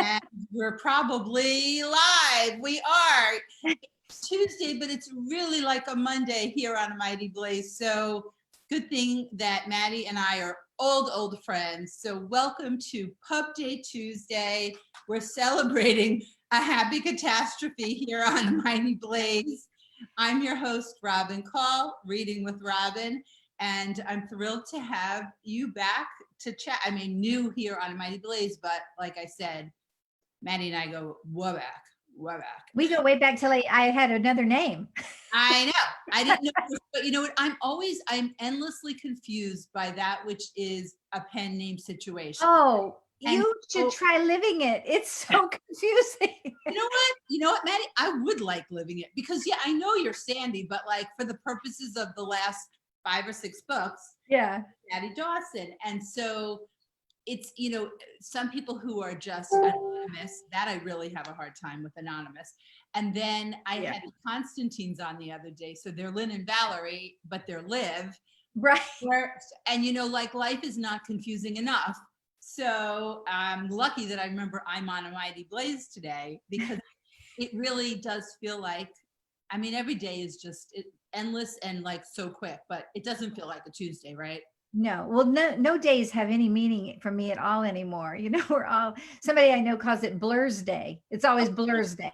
And we're probably live. We are. It's Tuesday, but it's really like a Monday here on Mighty Blaze. So good thing that Maddie and I are old friends. So welcome to Pub Day Tuesday. We're celebrating a happy catastrophe here on Mighty Blaze. I'm your host, Robin Kall, Reading with Robin, and I'm thrilled to have you back to chat. I mean, new here on Mighty Blaze, but like I said, Maddie and I go way back. We go way back till I had another name. I know. I didn't know, but you know what? I'm endlessly confused by that which is a pen name situation. Oh, you should try living it. It's so confusing. You know what, Maddie? I would like living it because yeah, I know you're Sandy, but like for the purposes of the last 5 or 6 books, yeah, Maddie Dawson. And so it's, you know, some people who are just anonymous, that I really have a hard time with anonymous. And then I had the Constantines on the other day. So they're Lynn and Valerie, but they're Liv. Right. And you know, like life is not confusing enough. So I'm lucky that I remember I'm on a Mighty Blaze today because it really does feel like, I mean, every day is just endless and like so quick, but it doesn't feel like a Tuesday, right? No, well, no days have any meaning for me at all anymore. You know, we're all, somebody I know calls it Blur's Day. It's always Blur's Day.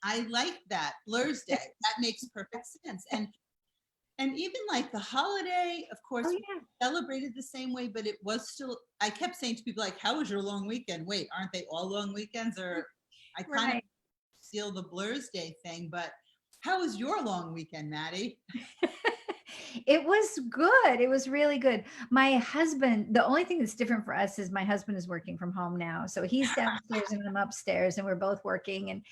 I like that, Blur's Day. That makes perfect sense. And even like the holiday, of course, we celebrated the same way, but it was still, I kept saying to people like, how was your long weekend? Wait, aren't they all long weekends? Or I kind of steal the Blur's Day thing, but how was your long weekend, Maddie? It was good. It was really good. My husband, the only thing that's different for us is my husband is working from home now. So he's downstairs and I'm upstairs and we're both working and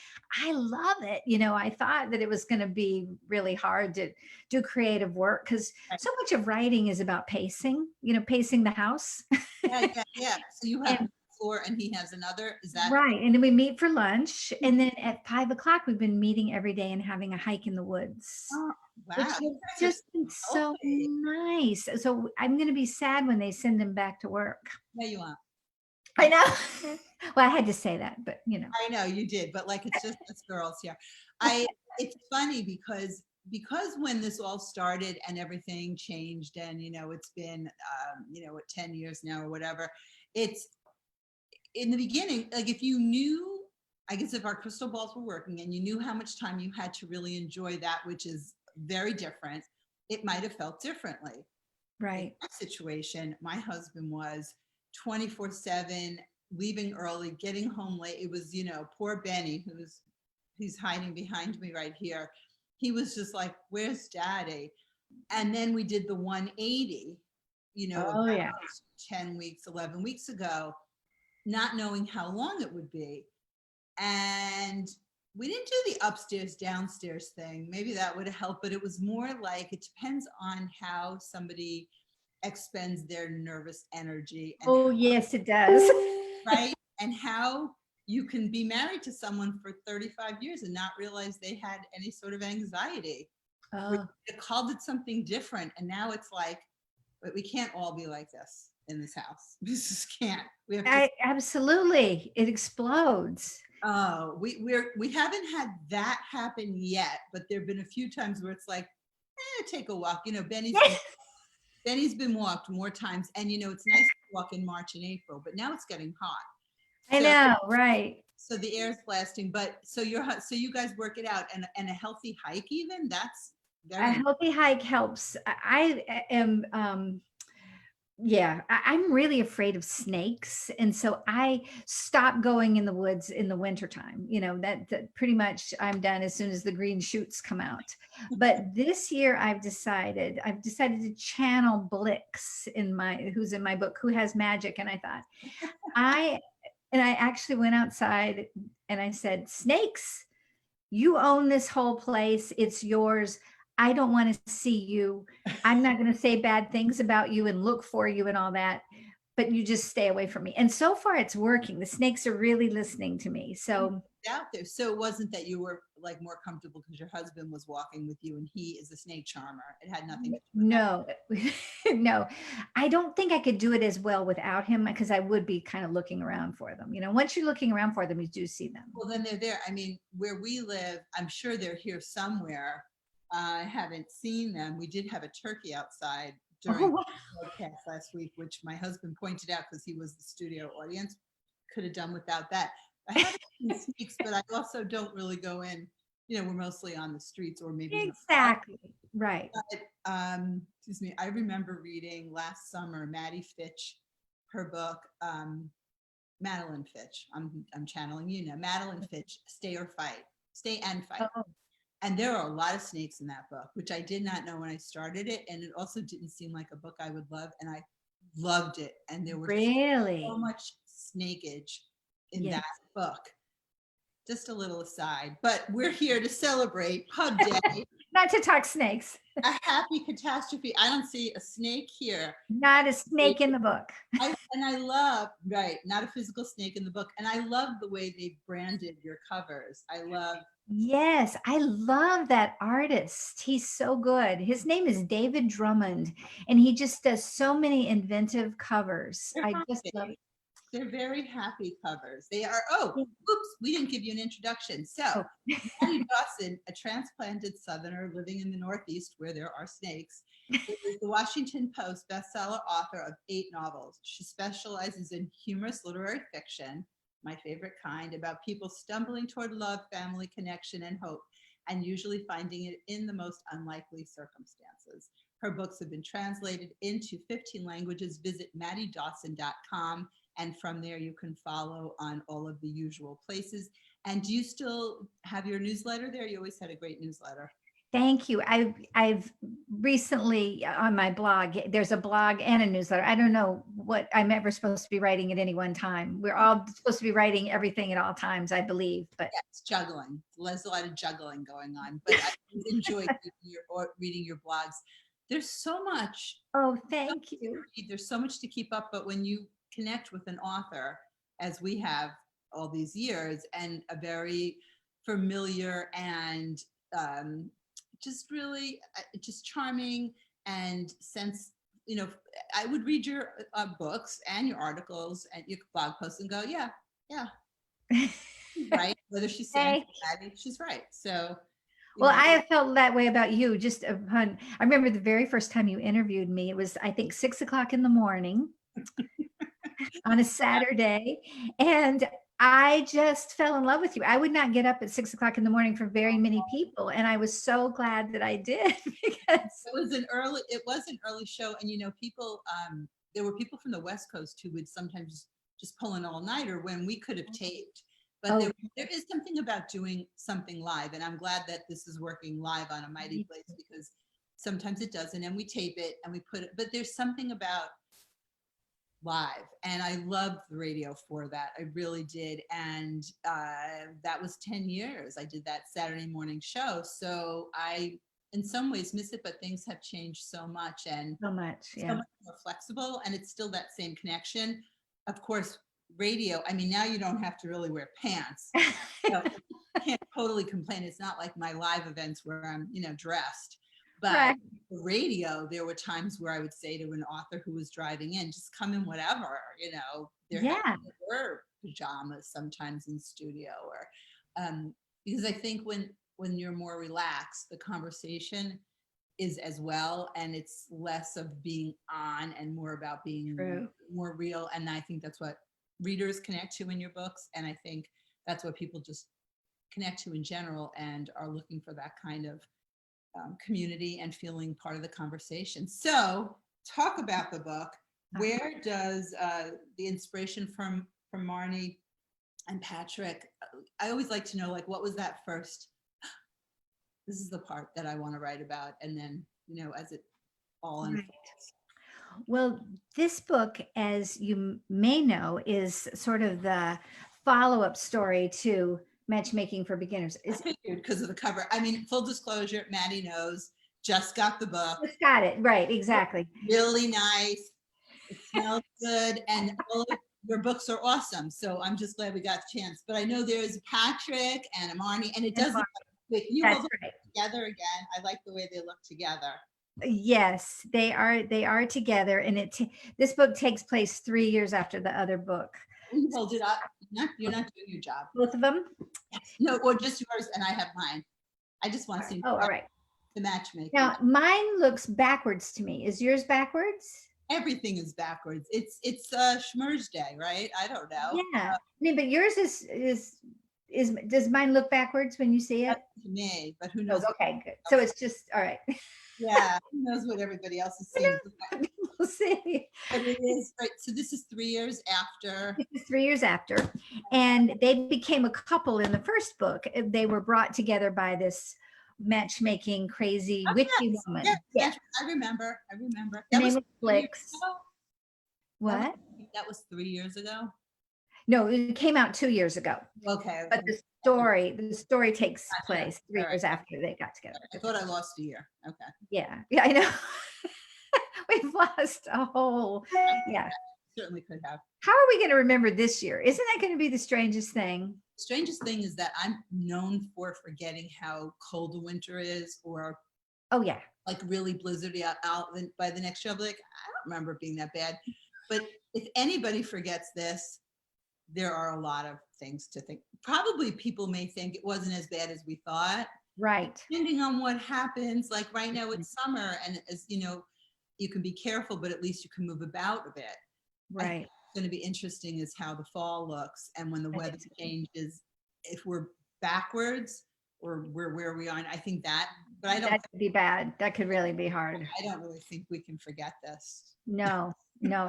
I love it. You know, I thought that it was going to be really hard to do creative work because so much of writing is about pacing, you know, pacing the house. Yeah. So you have floor and he has another, is that right? And then we meet for lunch and then at 5 o'clock we've been meeting every day and having a hike in the woods. Oh, wow. Which has just been so nice. So I'm going to be sad when they send him back to work. Yeah, you are. I know. Well, I had to say that, but you know. I know you did, but like it's just us girls here. It's funny because when this all started and everything changed and you know it's been 10 years now or whatever, it's in the beginning, like if you knew, I guess if our crystal balls were working and you knew how much time you had to really enjoy that, which is very different, it might have felt differently. Right. In that situation, my husband was 24/7, leaving early, getting home late. It was, you know, poor Benny, he's hiding behind me right here. He was just like, where's Daddy? And then we did the 180, you know, 10 weeks, 11 weeks ago, not knowing how long it would be. And we didn't do the upstairs downstairs thing. Maybe that would have helped, but it was more like it depends on how somebody expends their nervous energy. And yes, it does. Right? And how you can be married to someone for 35 years and not realize they had any sort of anxiety. They called it something different. And now it's like, but we can't all be like this in this house. We just can't. We have to absolutely. It explodes. Oh, we haven't had that happen yet, but there've been a few times where it's like, take a walk. You know, Benny's been walked more times, and you know, it's nice to walk in March and April, but now it's getting hot. I know, right? So the air's blasting, but so you guys work it out, and a healthy hike, even that's a healthy hike helps. I am. I'm really afraid of snakes. And so I stopped going in the woods in the wintertime. You know, that pretty much I'm done as soon as the green shoots come out. But this year I've decided to channel Blix who's in my book, Who Has Magic. And I thought, I actually went outside and I said, snakes, you own this whole place. It's yours. I don't want to see you. I'm not going to say bad things about you and look for you and all that. but you just stay away from me. And so far it's working. The snakes are really listening to me. So out there. So it wasn't that you were like more comfortable because your husband was walking with you and he is a snake charmer. It had nothing to do with that. no, no, I don't think I could do it as well without him because I would be kind of looking around for them. You know, once you're looking around for them, you do see them. Well, then they're there. I mean, where we live, I'm sure they're here somewhere. I haven't seen them. We did have a turkey outside during Oh, the wow. broadcast last week, which my husband pointed out because he was the studio audience. Could have done without that. I haven't seen snakes, but I also don't really go in. You know, we're mostly on the streets or maybe in the park. Exactly. Right. But, excuse me, I remember reading last summer Maddie Fitch, her book, Madeline Fitch. I'm channeling you now. Madeline Fitch, Stay or Fight, Stay and Fight. Oh, And there are a lot of snakes in that book, which I did not know when I started it. And it also didn't seem like a book I would love. And I loved it. And there was really? so much snakeage in Yes. that book. Just a little aside, but we're here to celebrate Pub Day, Not to talk snakes. a happy catastrophe. I don't see a snake here. Not a snake in the book. And I love, right, not a physical snake in the book. And I love the way they branded your covers. I love. Yes, I love that artist. He's so good. His name is David Drummond, and he just does so many inventive covers. They're I just happy. love it. They're very happy covers. They are. Oh, Yeah. oops, we didn't give you an introduction. So, Oh. Maddie Dawson, a transplanted Southerner living in the Northeast where there are snakes, is the Washington Post bestseller author of 8 novels. She specializes in humorous literary fiction, my favorite kind, about people stumbling toward love, family, connection, and hope, and usually finding it in the most unlikely circumstances. Her books have been translated into 15 languages. Visit MaddieDawson.com. And from there, you can follow on all of the usual places. And do you still have your newsletter there? You always had a great newsletter. Thank you. I've recently on my blog, there's a blog and a newsletter. I don't know what I'm ever supposed to be writing at any one time. We're all supposed to be writing everything at all times, I believe. But Yeah, it's juggling. There's a lot of juggling going on. But I enjoy reading your blogs. There's so much. oh, thank you. There's so much to keep up. But when you connect with an author, as we have all these years, and a very familiar and just really just charming and sense, you know, I would read your books and your articles and your blog posts and go, yeah, right. Whether she's saying she's right. So, well, I have felt that way about you. Just upon, I remember the very first time you interviewed me, it was, I think, 6:00 in the morning on a Saturday. And I just fell in love with you. I would not get up at 6:00 in the morning for very many people. And I was so glad that I did because it was an early show. And, you know, people, there were people from the West Coast who would sometimes just pull an all-nighter when we could have taped. But there is something about doing something live. And I'm glad that this is working live on a Mighty Place, because sometimes it doesn't. And we tape it and we put it, but there's something about live, and I loved the radio for that. I really did. And that was 10 years. I did that Saturday morning show. So I, in some ways, miss it, but things have changed so much, and so much, yeah. so much more flexible, and it's still that same connection. Of course, radio, I mean, now you don't have to really wear pants. So I can't totally complain. It's not like my live events where I'm, you know, dressed. But Right. the radio, there were times where I would say to an author who was driving in, just come in whatever, you know, there were pajamas sometimes in studio, or because I think when you're more relaxed, the conversation is as well, and it's less of being on and more about being more real. And I think that's what readers connect to in your books, and I think that's what people just connect to in general and are looking for, that kind of community and feeling part of the conversation. So talk about the book. Where does the inspiration from Marnie and Patrick, I always like to know, like, what was that first, this is the part that I want to write about, and then, you know, as it all unfolds. Well, this book, as you may know, is sort of the follow-up story to Matchmaking for Beginners. I figured because of the cover. I mean, full disclosure, Maddie knows, just got the book. Just got it, right, exactly. Really nice. It's smells good, and all of your books are awesome. So I'm just glad we got the chance. But I know there's Patrick and Amani, and it doesn't. Wait, can you That's hold them right. together again? I like the way they look together. Yes, they are. They are together, and this book takes place 3 years after the other book. Will you hold it up? You're not doing your job. Both of them. No, or just yours, and I have mine. I just want to see Oh, all right. the matchmaking. Now mine looks backwards to me. Is yours backwards? Everything is backwards. It's Schmurz Day, right? I don't know. Yeah. I mean, but yours is does mine look backwards when you see it? To me, but who Oh, knows? okay, good. So it's just all right. Yeah, who knows what everybody else is seeing? We'll see. But it is right. So this is 3 years after. This is 3 years after, and they became a couple in the first book. They were brought together by this matchmaking crazy witchy woman. Yeah, I remember. Her That name was was 3 years Blix. ago? What? That was 3 years ago. No, it came out 2 years ago. Okay. But the story takes place 3 years after they got together. I thought I lost a year. Okay. Yeah, I know. We've lost a whole, yeah. Certainly could have. How are we going to remember this year? Isn't that going to be the strangest thing? Strangest thing is that I'm known for forgetting how cold the winter is, or Oh yeah, like really blizzardy out by the next show. I'm like, I don't remember it being that bad. But if anybody forgets this, there are a lot of things to think. Probably people may think it wasn't as bad as we thought. right. Depending on what happens, like right now it's summer, and as you know, you can be careful, but at least you can move about a bit. Right. It's going to be interesting is how the fall looks, and when the I weather think so. changes, if we're backwards or we're where we are. And I think that, but I That could be bad. That could really be hard. don't really think we can forget this. No,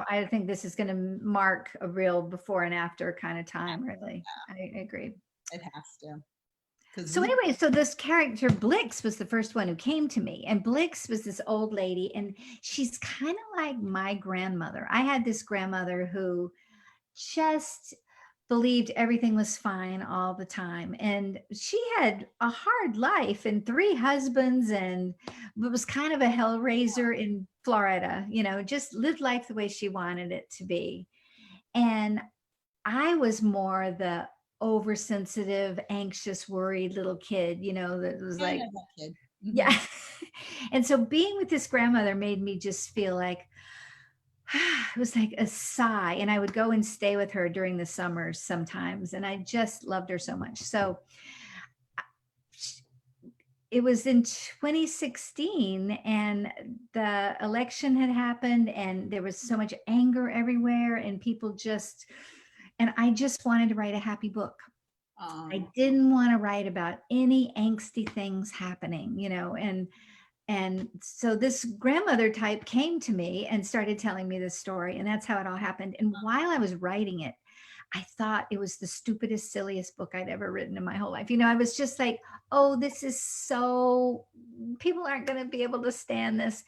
I think this is going to mark a real before and after kind of time, really. I agree. It has to. So anyway, so this character Blix was the first one who came to me, and Blix was this old lady, and she's kind of like my grandmother. I had this grandmother who just believed everything was fine all the time, and she had a hard life and 3 husbands, and was kind of a hellraiser in Florida, just lived life the way she wanted it to be. And I was more the oversensitive, anxious, worried little kid, that was like, kid. yeah. And so being with this grandmother made me just feel like it was like a sigh. And I would go and stay with her during the summers sometimes. And I just loved her so much. So it was in 2016, and the election had happened, and there was so much anger everywhere, and and I just wanted to write a happy book. I didn't want to write about any angsty things happening, and so this grandmother type came to me and started telling me this story, and that's how it all happened. And while I was writing it, I thought it was the stupidest, silliest book I'd ever written in my whole life. I was just like, oh, this is people aren't going to be able to stand this.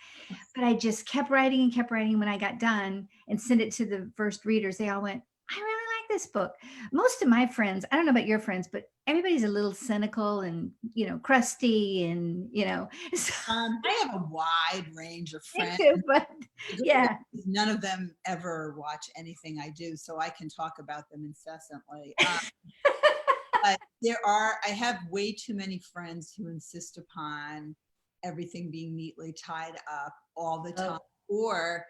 But I just kept writing and kept writing. When I got done and sent it to the first readers, they all went, I really like this book. Most of my friends, I don't know about your friends, but everybody's a little cynical and, crusty and, so I have a wide range of friends. too, but yeah. None of them ever watch anything I do, so I can talk about them incessantly. But I have way too many friends who insist upon everything being neatly tied up all the time, or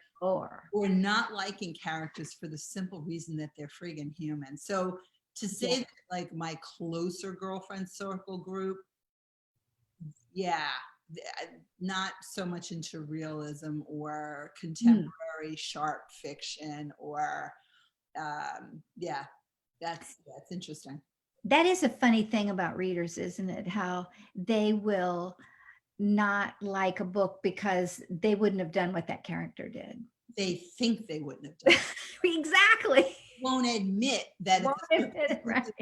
not liking characters for the simple reason that they're friggin' human. So to say that, like, my closer girlfriend circle group, not so much into realism or contemporary sharp fiction, or that's interesting. That is a funny thing about readers, isn't it? How they will not like a book because they wouldn't have done what that character did. They think they wouldn't have done it. Exactly. Won't admit that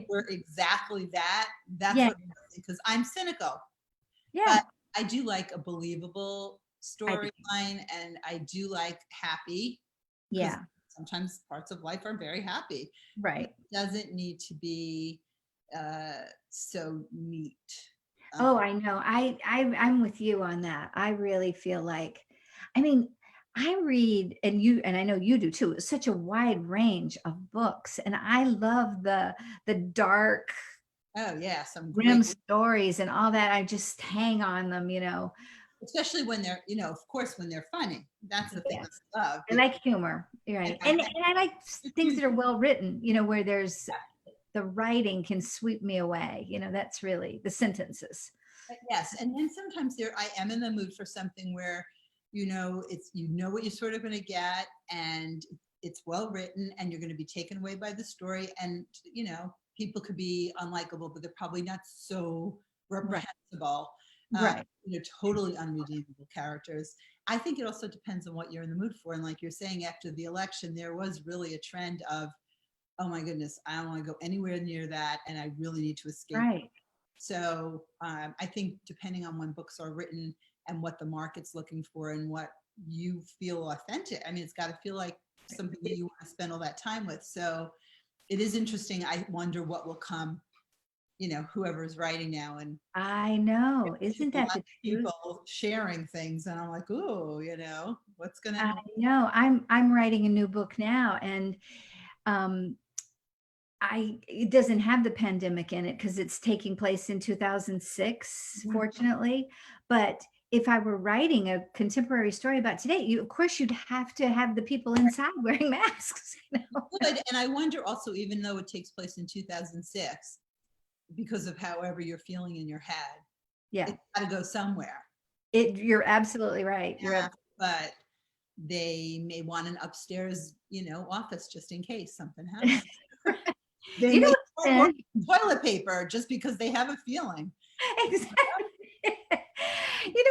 were exactly that. That's what, because I'm cynical. Yeah. But I do like a believable storyline, and I do like happy. Yeah. Sometimes parts of life are very happy. Right. It doesn't need to be so neat. I know. I'm with you on that. I really feel like, I read, and I know you do too, such a wide range of books. And I love the dark, Oh yeah, some grim great, stories and all that. I just hang on them, especially when they're, of course, when they're funny. That's the thing Yes. I love. I like humor. You're And right. I, And I like things that are well written, where there's the writing can sweep me away. That's really the sentences. yes, and then sometimes I am in the mood for something where, it's what you're sort of going to get, and it's well written, and you're going to be taken away by the story, and people could be unlikable, but they're probably not so Right. reprehensible. Right. Totally unredeemable characters. I think it also depends on what you're in the mood for, and like you're saying, after the election, there was really a trend of, oh my goodness, I don't want to go anywhere near that, and I really need to escape. Right. So I think depending on when books are written and what the market's looking for and what you feel authentic, I mean, it's got to feel like something that you want to spend all that time with. So it is interesting. I wonder what will come, whoever's writing now. And I know. a Isn't lot that of the truth? people sharing things, and I'm like, ooh, what's gonna. I know. I'm writing a new book now, and um, it doesn't have the pandemic in it because it's taking place in 2006, Yeah. fortunately. But if I were writing a contemporary story about today, of course, you'd have to have the people inside wearing masks. Good. And I wonder also, even though it takes place in 2006, because of however you're feeling in your head, Yeah, it's got to go somewhere. you're absolutely right. Yeah, but they may want an upstairs, office just in case something happens. They You know may what's want been more toilet paper just because they have a feeling. exactly.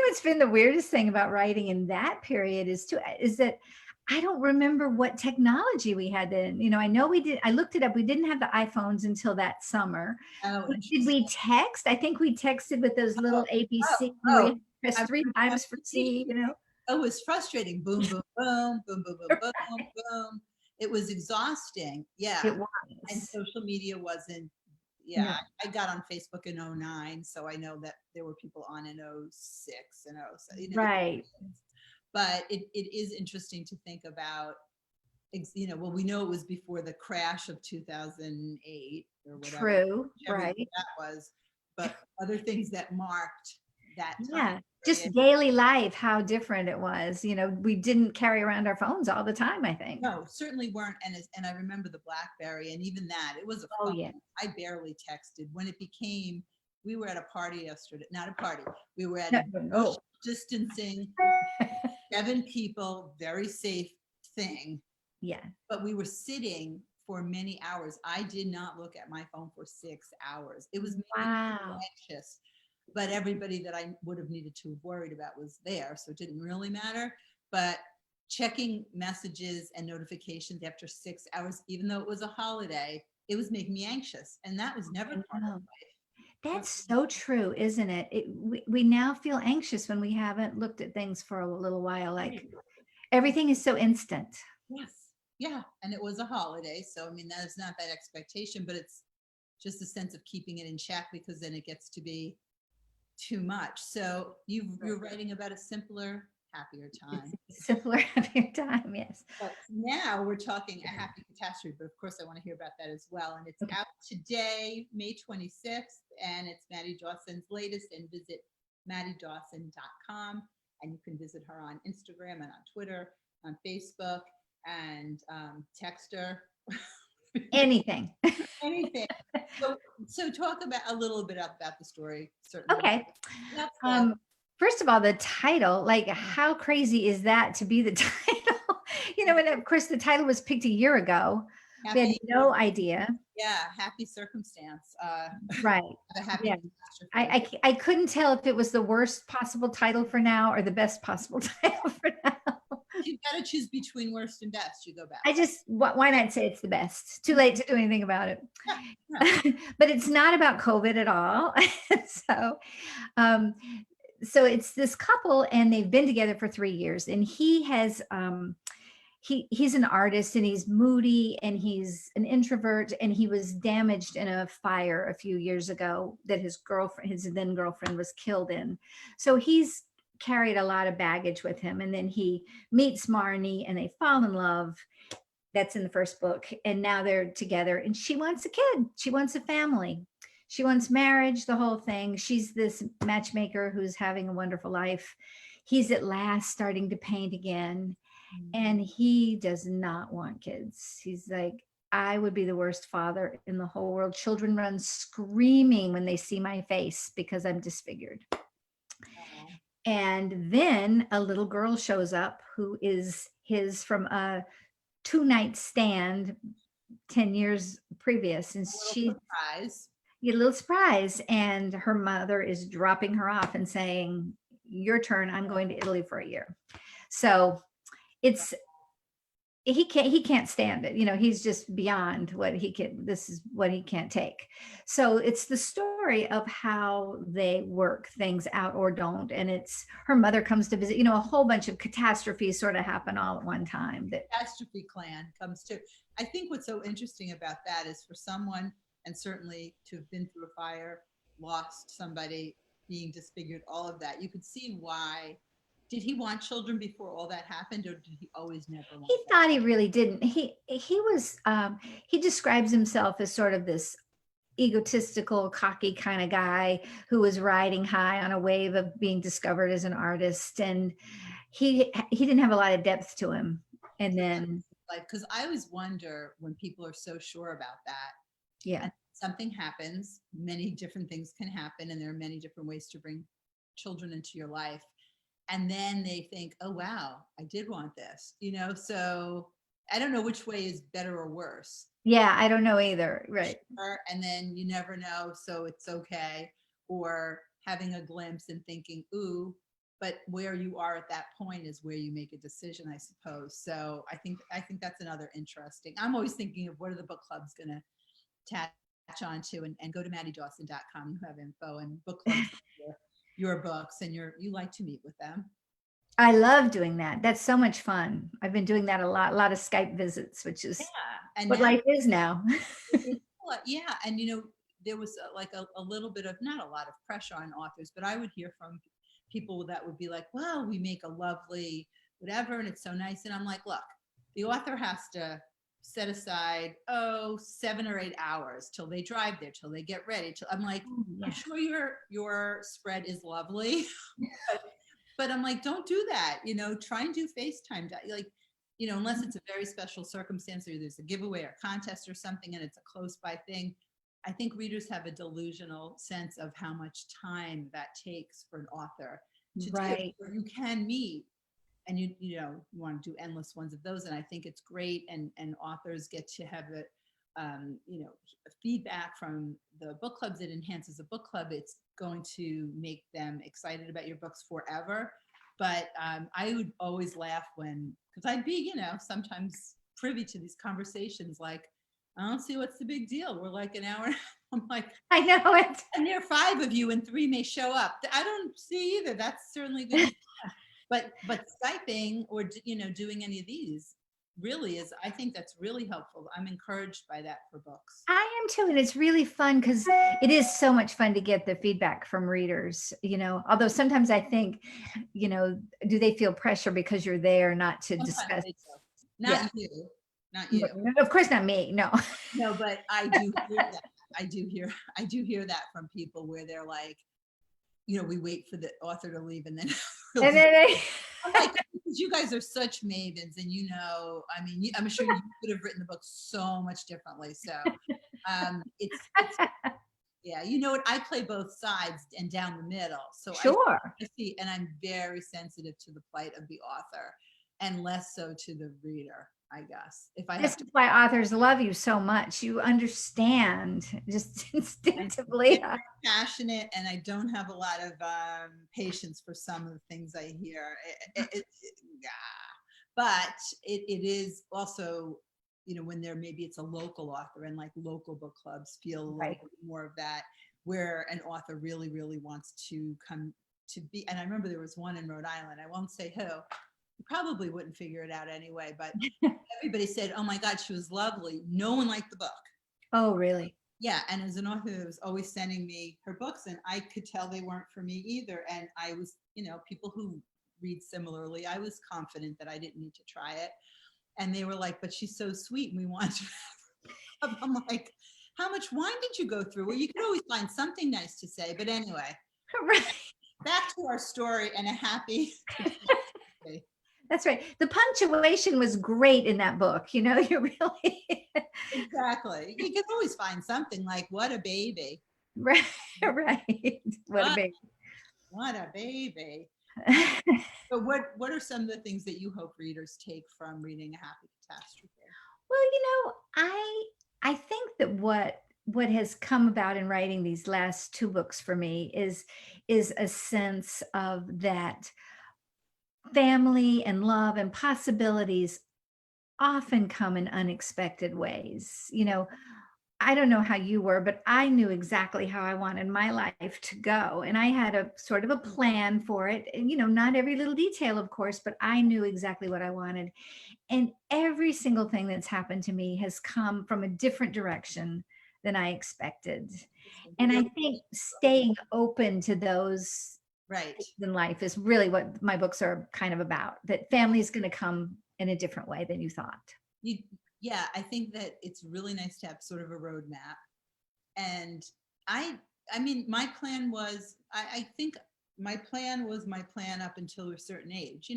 What's been the weirdest thing about writing in that period is that I don't remember what technology we had then. I know we did. I looked it up. We didn't have the iPhones until that summer. Oh, Did interesting. we text? I think we texted with those Oh, little oh, ABC where oh. you press I three remember times for MTV. C. Oh, it was frustrating. Boom, boom, boom, boom, boom, boom, boom, boom. It was exhausting. Yeah. It And was. social media wasn't, yeah, No. I got on Facebook in '09, so I know that there were people on in '06 and '07, Right. but it is interesting to think about, well, we know it was before the crash of 2008 or whatever, True. whichever Right. that was, but other things that marked that time Yeah. period. Just daily life, how different it was. We didn't carry around our phones all the time, I think. No, certainly weren't. And I remember the BlackBerry, and even that, it was a Oh, phone. yeah. I barely texted. When it became, we were at a party yesterday, not a party, we were at No, a no. social distancing, 7 people, very safe thing, Yeah. but we were sitting for many hours. I did not look at my phone for 6 hours. It was making me Wow. anxious, but everybody that I would have needed to have worried about was there, so it didn't really matter. But checking messages and notifications after 6 hours, even though it was a holiday, it was making me anxious, and that was never I part of know. life. That's so true, isn't it? We now feel anxious when we haven't looked at things for a little while. Like everything is so instant. Yes, yeah, and it was a holiday, so I mean, that is not that expectation, but it's just a sense of keeping it in check, because then it gets to be too much. So you're writing about a simpler, happier time. Simpler, happier time. Yes. But now we're talking a happy catastrophe, but of course I want to hear about that as well. And it's Okay. out today, May 26th, and it's Maddie Dawson's latest. And visit MaddieDawson.com, and you can visit her on Instagram and on Twitter, on Facebook, and text her. Anything. Anything. So talk about a little bit about the story, certainly. Okay. That's First of all, the title, like how crazy is that to be the title? And of course the title was picked a year ago. We had happy, no idea. yeah, happy circumstance. Right. A happy Yeah. catastrophe. I couldn't tell if it was the worst possible title for now or the best possible title for now. You've got to choose between worst and best. You go back. I just, why not say it's the best? Too late to do anything about it. Yeah. But it's not about COVID at all. So, um, so it's this couple, and they've been together for 3 years, and he has, he's an artist, and he's moody, and he's an introvert, and he was damaged in a fire a few years ago that his then girlfriend was killed in. So he's carried a lot of baggage with him. And then he meets Marnie and they fall in love. That's in the first book. And now they're together and she wants a kid. She wants a family. She wants marriage, the whole thing. She's this matchmaker who's having a wonderful life. He's at last starting to paint again. And he does not want kids. He's like, I would be the worst father in the whole world. Children run screaming when they see my face because I'm disfigured. And then a little girl shows up who is his from a 2-night stand 10 years previous. And she surprise. get a little surprise. And her mother is dropping her off and saying, your turn, I'm going to Italy for a year. So it's, he can't stand it. He's just beyond what he can, this is what he can't take. So it's the story of how they work things out or don't. And it's her mother comes to visit, a whole bunch of catastrophes sort of happen all at one time. That catastrophe clan comes to. I think what's so interesting about that is for someone, and certainly to have been through a fire, lost somebody, being disfigured, all of that, you could see why. Did he want children before all that happened, or did he always never want? He thought he really didn't. He was he describes himself as sort of this egotistical, cocky kind of guy who was riding high on a wave of being discovered as an artist, and he didn't have a lot of depth to him. And then, like, because I always wonder when people are so sure about that. Yeah, and something happens. Many different things can happen, and there are many different ways to bring children into your life. And then they think, oh, wow, I did want this, so I don't know which way is better or worse. Yeah, I don't know either. Right. And then you never know, so it's okay. Or having a glimpse and thinking, ooh, but where you are at that point is where you make a decision, I suppose. So I think that's another interesting. I'm always thinking of what are the book clubs going to attach onto, and go to MaddieDawson.com. You have info and book clubs. Your books, and you like to meet with them. I love doing that. That's so much fun. I've been doing that a lot of Skype visits, which is and what life is now. Yeah, and there was a little bit of, not a lot of pressure on authors, but I would hear from people that would be like, well, we make a lovely whatever, and it's so nice. And I'm like, look, the author has to set aside 7 or 8 hours till they drive there, till they get ready. I'm like, I'm sure your spread is lovely, but I'm like, don't do that. Try and do FaceTime. Like, unless it's a very special circumstance, or there's a giveaway or contest or something, and it's a close by thing. I think readers have a delusional sense of how much time that takes for an author to do. You can meet. And you want to do endless ones of those, and I think it's great. And authors get to have feedback from the book clubs. It enhances a book club. It's going to make them excited about your books forever. But I would always laugh because I'd be sometimes privy to these conversations. Like, I don't see what's the big deal. We're like an hour. I'm like, I know it. And there are 5 of you, and 3 may show up. I don't see either. That's certainly good. But Skyping or doing any of these really is, I think that's really helpful. I'm encouraged by that for books. I am too, and it's really fun because it is so much fun to get the feedback from readers. Although sometimes I think, do they feel pressure because you're there not to discuss? Not you. Of course, not me. No. No, but I do hear that. I do hear that from people where they're like, we wait for the author to leave, and then I'm like, because you guys are such mavens, and I'm sure you could have written the book so much differently. So it's yeah, what, I play both sides and down the middle. So sure. I see, and I'm very sensitive to the plight of the author, and less so to the reader, I guess. This is why authors love you so much. You understand just instinctively. I'm passionate, and I don't have a lot of patience for some of the things I hear. But it is also, when maybe it's a local author, and like local book clubs feel a little bit more of that, where an author really, really wants to come to be. And I remember there was one in Rhode Island. I won't say who. You probably wouldn't figure it out anyway, but everybody said, oh my God, she was lovely. No one liked the book. Oh, really? Yeah, and as an author who was always sending me her books, and I could tell they weren't for me either. And I was, people who read similarly, I was confident that I didn't need to try it. And they were like, but she's so sweet and we want to. I'm like, how much wine did you go through? Well, you could always find something nice to say. But anyway, Right. back to our story and a happy. That's right. The punctuation was great in that book. You really. Exactly. You can always find something like, what a baby. Right. Right. What a baby. What a baby. So what are some of the things that you hope readers take from reading A Happy Catastrophe? Well, I think that what has come about in writing these last two books for me is a sense of that family and love and possibilities often come in unexpected ways. I don't know how you were, but I knew exactly how I wanted my life to go. And I had a sort of a plan for it. And, not every little detail, of course, but I knew exactly what I wanted. And every single thing that's happened to me has come from a different direction than I expected. And I think staying open to those right in life is really what my books are kind of about, that family is going to come in a different way than you thought. Yeah, I think that it's really nice to have sort of a roadmap. And I mean, my plan was, I think my plan was my plan up until a certain age,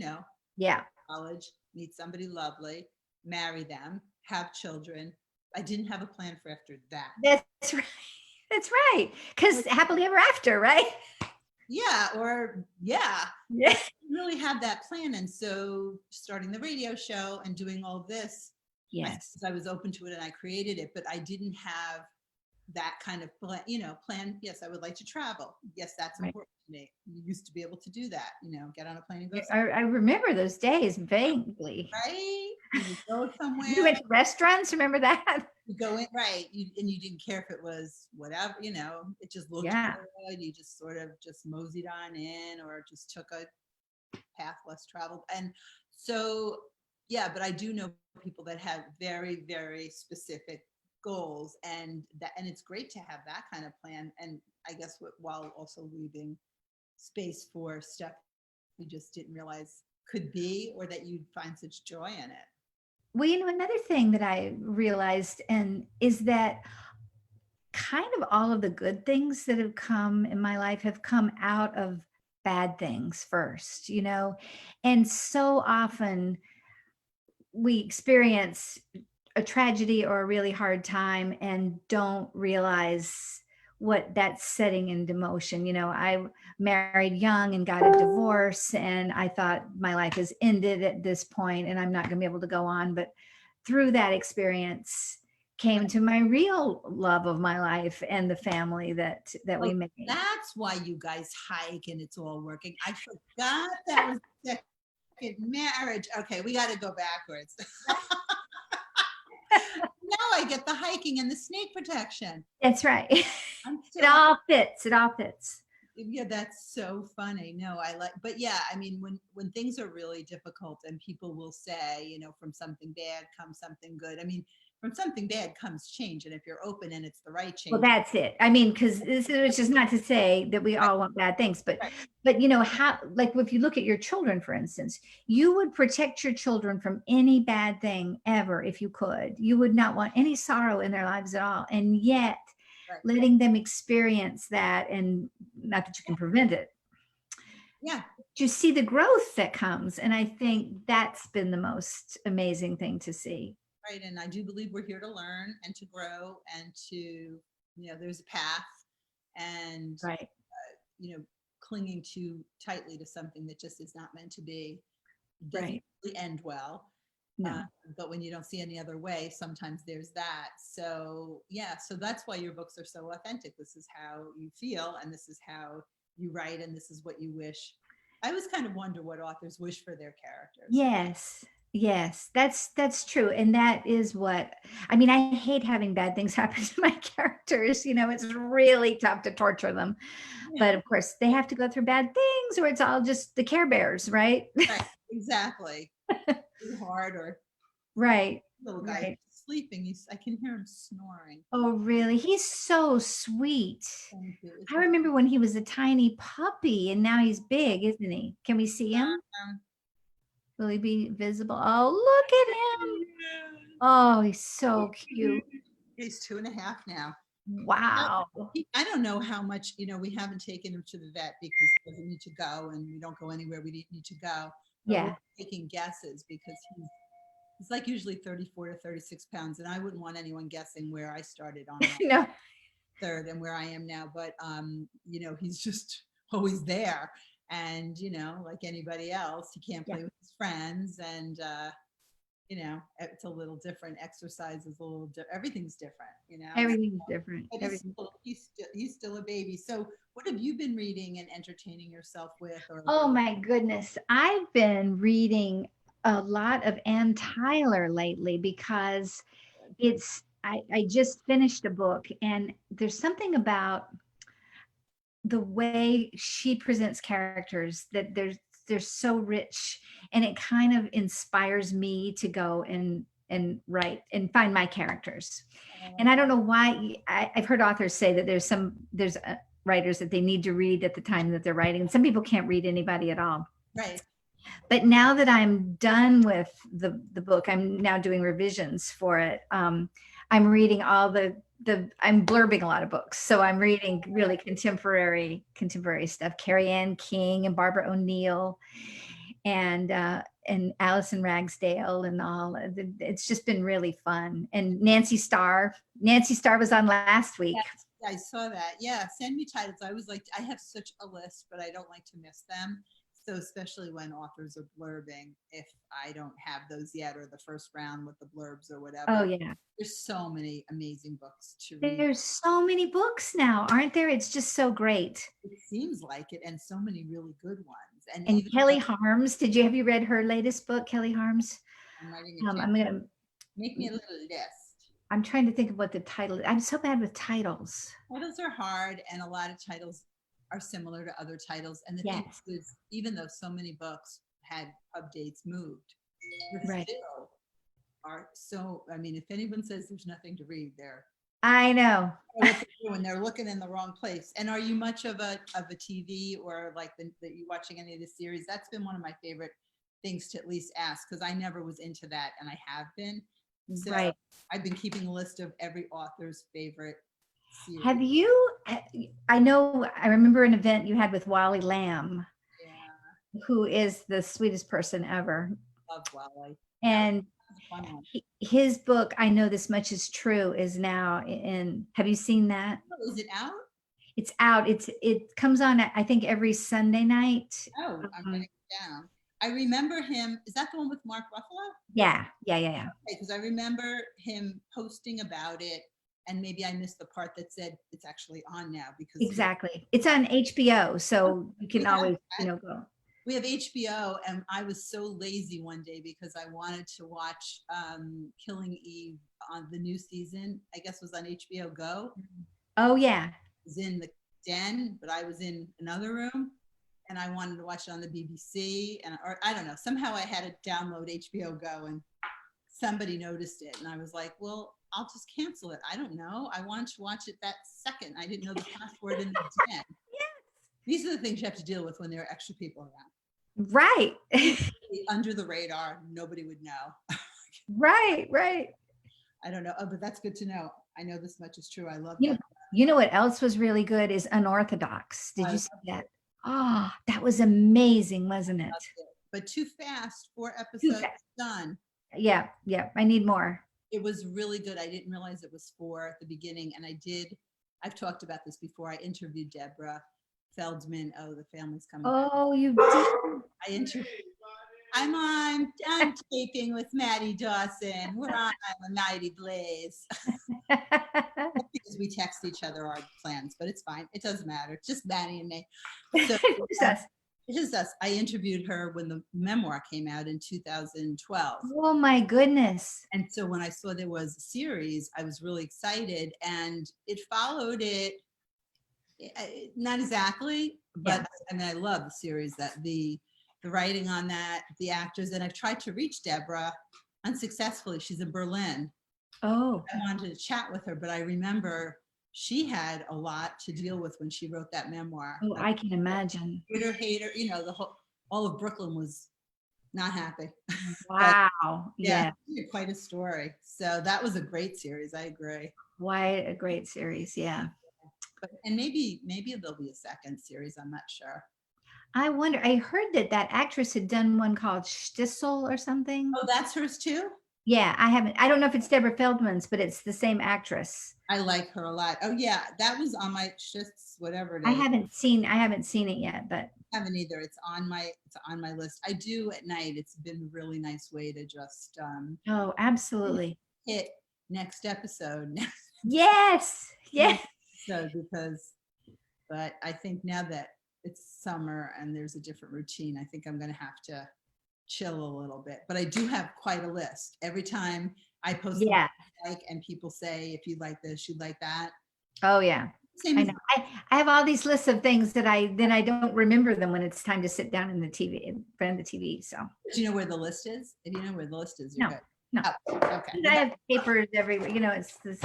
Yeah. College, meet somebody lovely, marry them, have children. I didn't have a plan for after that. That's right. That's right. Because happily ever after, right? Yeah. Or yeah. Yeah. Really have that plan. And so starting the radio show and doing all this, yes, I was open to it and I created it, but I didn't have that kind of plan. Yes, I would like to travel. Yes, that's important to me. You used to be able to do that, get on a plane and go. I remember those days vaguely. Right? You go somewhere. You went to restaurants, remember that? You go in, right. And you didn't care if it was whatever, it just looked good. You just sort of just moseyed on in or just took a path less traveled. And so, yeah, but I do know people that have very, very specific goals, and it's great to have that kind of plan. And I guess while also leaving space for stuff you just didn't realize could be, or that you'd find such joy in it. Well, another thing that I realized is that kind of all of the good things that have come in my life have come out of bad things first, and so often we experience a tragedy or a really hard time and don't realize what that's setting into motion. I married young and got a divorce, and I thought my life has ended at this point and I'm not going to be able to go on. But through that experience came to my real love of my life and the family that we made. That's why you guys hike and it's all working. I forgot that was second marriage. Okay, we got to go backwards. Now I get the hiking and the snake protection. That's right. It all fits. Yeah, that's so funny. No, but yeah, I mean, when things are really difficult and people will say, from something bad comes something good. I mean, from something bad comes change. And if you're open and it's the right change. Well, that's it. I mean, because this is just not to say that we all want bad things, but how, like if you look at your children, for instance, you would protect your children from any bad thing ever if you could. You would not want any sorrow in their lives at all. And yet letting them experience that, and not that you can prevent it. Yeah. You see the growth that comes. And I think that's been the most amazing thing to see. Right. And I do believe we're here to learn and to grow and to, there's a path, and, clinging too tightly to something that just is not meant to be doesn't really end well. No. But when you don't see any other way, sometimes there's that. So yeah, so that's why your books are so authentic. This is how you feel, and this is how you write, and this is what you wish. I always kind of wonder what authors wish for their characters. Yes, that's true. And that is what, I mean, I hate having bad things happen to my characters. It's really tough to torture them. Yeah. But of course, they have to go through bad things, or it's all just the Care Bears, right? Right, exactly. Too hard or right. little guy sleeping. I can hear him snoring. Oh, really? He's so sweet. Thank you. I remember when he was a tiny puppy and now he's big, isn't he? Can we see him? Um, Will he be visible? Oh, look at him. Oh, he's so cute. He's 2.5 now. Wow. I don't know how much, we haven't taken him to the vet because he doesn't need to go, and we don't go anywhere we need to go. But Yeah. we're taking guesses because he's like usually 34 to 36 pounds, and I wouldn't want anyone guessing where I started on that No. third and where I am now. But he's just always there, and like anybody else, he can't play with his friends, and it's a little different. Exercise is a little different. Everything's different, Everything's different. But he's still a baby. So what have you been reading and entertaining yourself with? Oh my goodness. I've been reading a lot of Ann Tyler lately because I just finished a book, and there's something about the way she presents characters that they're so rich, and it kind of inspires me to go and write and find my characters. And I don't know why I've heard authors say that there's writers that they need to read at the time that they're writing. And some people can't read anybody at all. Right. But now that I'm done with the book, I'm now doing revisions for it. I'm reading all I'm blurbing a lot of books. So I'm reading really contemporary stuff. Carrie Ann King and Barbara O'Neill and Alison Ragsdale and all. It's just been really fun. And Nancy Starr was on last week. Yes, I saw that. Yeah, send me titles. I have such a list, but I don't like to miss them. So especially when authors are blurbing, if I don't have those yet, or the first round with the blurbs or whatever. Oh yeah. There's so many amazing books to read. There's so many books now, aren't there? It's just so great. It seems like it, and so many really good ones. And Kelly Harms, have you read her latest book, Kelly Harms? I'm writing it down. I'm gonna make me a little list. I'm trying to think of what the title is. I'm so bad with titles. Titles are hard, and a lot of titles are similar to other titles. And the thing is, even though so many books had updates moved, they still are so, if anyone says there's nothing to read there, I know. When they're looking in the wrong place. And are you much of a TV, or like that you watching any of the series? That's been one of my favorite things to at least ask, because I never was into that, and I have been. So I've been keeping a list of every author's favorite series. Have you? I remember an event you had with Wally Lamb, who is the sweetest person ever. Love Wally. And his book, I Know This Much Is True, is now in. Have you seen that? Oh, is it out? It's out. It comes on, I think, every Sunday night. Oh, I'm writing it down. I remember him. Is that the one with Mark Ruffalo? Yeah. Because I remember him posting about it, and maybe I missed the part that said it's actually on now. Because it's on HBO, so you can always go. We have HBO, and I was so lazy one day because I wanted to watch Killing Eve on the new season. I guess it was on HBO Go. Oh yeah. I was in the den, but I was in another room, and I wanted to watch it on the BBC, or I don't know. Somehow I had to download HBO Go, and somebody noticed it, and I was like, well, I'll just cancel it. I don't know. I wanted to watch it that second. I didn't know the password in the den. These are the things you have to deal with when there are extra people around. Right. Under the radar, nobody would know. Right. I don't know. Oh, but that's good to know. I Know This Much Is True. I love that. You know what else was really good is Unorthodox. Did you see that? Oh, that was amazing, wasn't it? But too fast. 4 episodes done. Yeah. I need more. It was really good. I didn't realize it was 4 at the beginning. And I've talked about this before. I interviewed Deborah Feldman. Oh, the family's coming. Oh, you did. I interviewed. I'm taping with Maddie Dawson. We're on a Mighty Blaze. Because we text each other our plans, but it's fine. It doesn't matter. It's just Maddie and me. So, it's just us. I interviewed her when the memoir came out in 2012. Oh my goodness. And so when I saw there was a series, I was really excited, and it followed it. Not exactly, but I love the series, that the writing on that, the actors, and I've tried to reach Deborah unsuccessfully. She's in Berlin. Oh, I wanted to chat with her, but I remember she had a lot to deal with when she wrote that memoir. oh, I can imagine. Twitter hater, the whole, all of Brooklyn was not happy. But Wow. yeah, Yeah. she had quite a story. So that was a great series. I agree. Why a great series. Yeah. But and maybe there'll be a second series. I'm not sure. I wonder, I heard that that actress had done one called Stissel or something. Oh, that's hers too. Yeah, I don't know if it's Deborah Feldman's, but it's the same actress. I like her a lot. Oh yeah, that was on my shits, whatever it I is. haven't seen it yet, but I haven't either. It's on my list. I do at night. It's been a really nice way to just oh, absolutely. hit next episode. Yes. Yes. So but I think now that it's summer and there's a different routine, I think I'm going to have to chill a little bit. But I do have quite a list. Every time I post Yeah. and people say, if you like this, you'd like that. Oh yeah. Same I as know. I have all these lists of things that I don't remember them when it's time to sit down in the TV, in front of the TV. So do you know where the list is? If you know where the list is, no, you're good. no. Oh, okay. I have papers everywhere. It's this.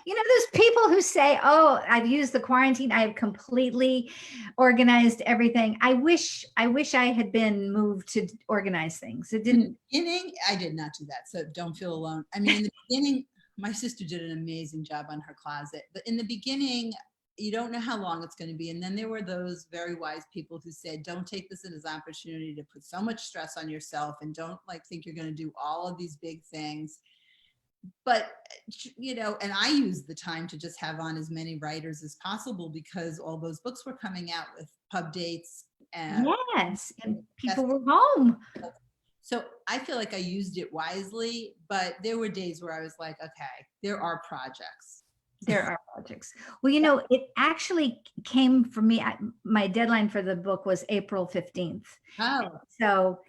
Those people who say, "Oh, I've used the quarantine. I have completely organized everything." I wish I had been moved to organize things. It In the didn't. beginning, I did not do that, so don't feel alone. I mean, in the beginning, my sister did an amazing job on her closet, but in the beginning, you don't know how long it's going to be. And then there were those very wise people who said, don't take this as an opportunity to put so much stress on yourself and don't think you're going to do all of these big things. But, and I used the time to just have on as many writers as possible because all those books were coming out with pub dates. And Yes, and people were home. so I feel like I used it wisely, but there were days where I was like, okay, there are projects. There are projects. Well, it actually came for me. My deadline for the book was April 15th. Oh, So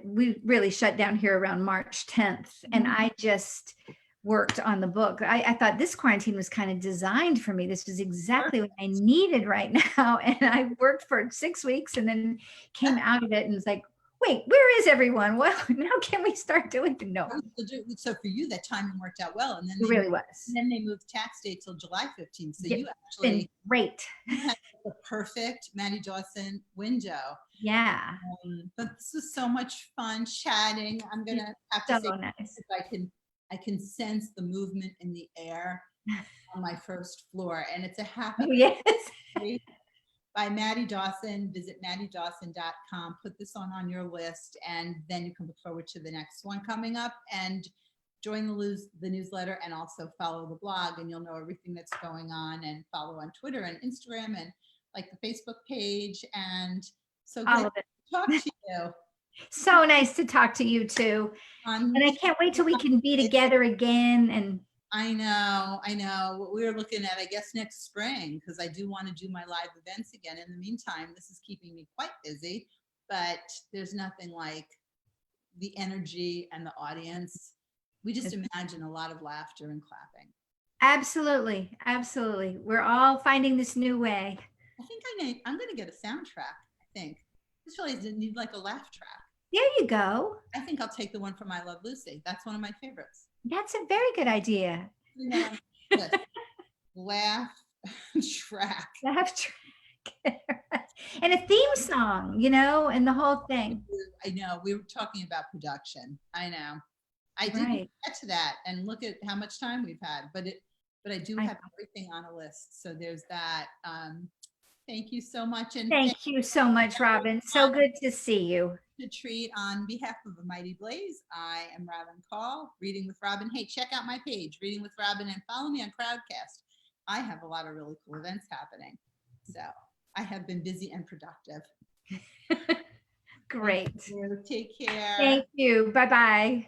we really shut down here around March 10th. And I just worked on the book. I thought this quarantine was kind of designed for me. This was exactly what I needed right now. And I worked for 6 weeks and then came out of it and was like, wait, where is everyone? Well, now can we start doing it? No, so for you, that timing worked out well. And then it really was. then they moved tax date till July 15th. So Yeah, you been actually great. had the perfect Maddie Dawson window. Yeah. But this was so much fun chatting. I'm going to have to So say nice. I can sense the movement in the air on my first floor. And it's a happy Oh, yes. by Maddie Dawson. Visit MaddieDawson.com. Put this on your list, and then you can look forward to the next one coming up. And join the newsletter, and also follow the blog, and you'll know everything that's going on. And follow on Twitter and Instagram, and like the Facebook page. And so All glad of it. to talk to you. So nice to talk to you too. And I can't wait till we can be together again. And I know. What we were looking at, I guess, next spring, because I do want to do my live events again. In the meantime, this is keeping me quite busy, but there's nothing like the energy and the audience. We just imagine a lot of laughter and clapping. absolutely. Absolutely. We're all finding this new way. I think I'm going to get a soundtrack. I think this really doesn't need like a laugh track. There you go. I think I'll take the one from I Love Lucy. That's one of my favorites. That's a very good idea. Laugh track. Laugh track. And a theme song, and the whole thing. I know. We were talking about production. I know. I didn't get to that, and look at how much time we've had, but I do have everything on a list. So there's that. Thank you so much. And thank you so much, Robin. So good to see you. To treat on behalf of the Mighty Blaze, I am Robin Kall, Reading with Robin. Hey, check out my page, Reading with Robin, and follow me on Crowdcast. I have a lot of really cool events happening. So I have been busy and productive. Great. Take care. Thank you. Bye-bye.